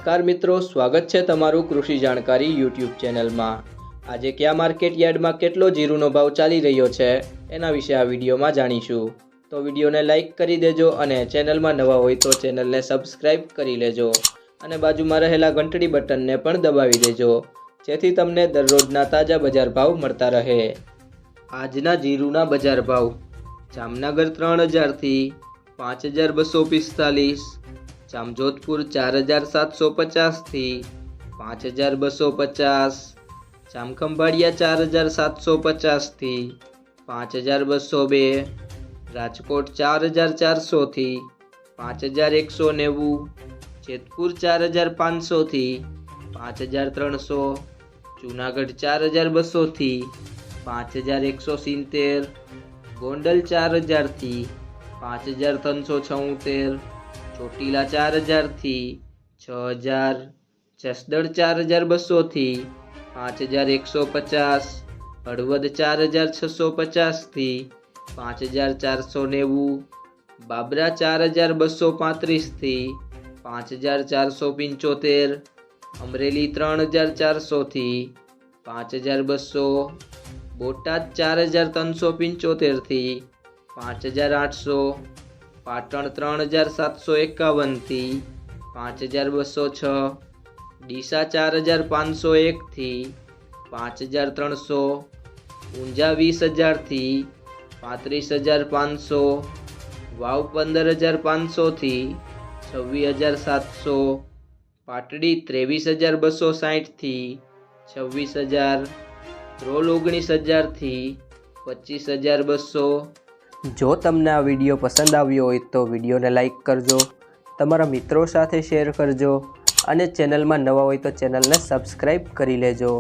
નમસ્કાર મિત્રો, સ્વાગત છે તમારું કૃષિ જાણકારી યુટ્યુબ ચેનલમાં। આજે કયા માર્કેટ યાર્ડમાં કેટલો જીરુંનો ભાવ ચાલી રહ્યો છે એના વિશે આ વિડીયોમાં જાણીશું। તો વિડીયોને લાઇક કરી દેજો અને ચેનલમાં નવા હોય તો ચેનલને સબસ્ક્રાઇબ કરી લેજો અને બાજુમાં રહેલા ઘંટડી બટનને પણ દબાવી દેજો જેથી તમને દરરોજના તાજા બજાર ભાવ મળતા રહે। આજના જીરુંના બજાર ભાવ જામનગર 3000 થી 5245, जामजोधपुर 4750 थी 5250, जामखंभाळिया 4750 थी 5202, राजकोट 4400 थी 5190, जेतपुर 4500 थी 5300, जूनागढ़ 4200 थी 5170, गोंडल 4000 थी 5376, ચોટીલા 4000 થી 6000, જસદણ 4200 થી 5150, હળવદ 4650 થી 5490, બાબરા 4235 થી 5475, અમરેલી 3400 થી 5200, બોટાદ 4375 થી 5800, પાટણ 3751 થી 5206, ડીસા 4501 થી 5300, ઊંઝા 20000 થી 35500, વાવ 15500 થી 26700, પાટડી 23260 થી 26000, ધ્રોલ 19000 થી 25200। જો તમને આ વિડીયો પસંદ આવ્યો હોય તો વિડીયોને લાઇક કરજો, તમારા મિત્રો સાથે શેર કરજો અને ચેનલમાં નવા હોય તો ચેનલને સબસ્ક્રાઈબ કરી લેજો।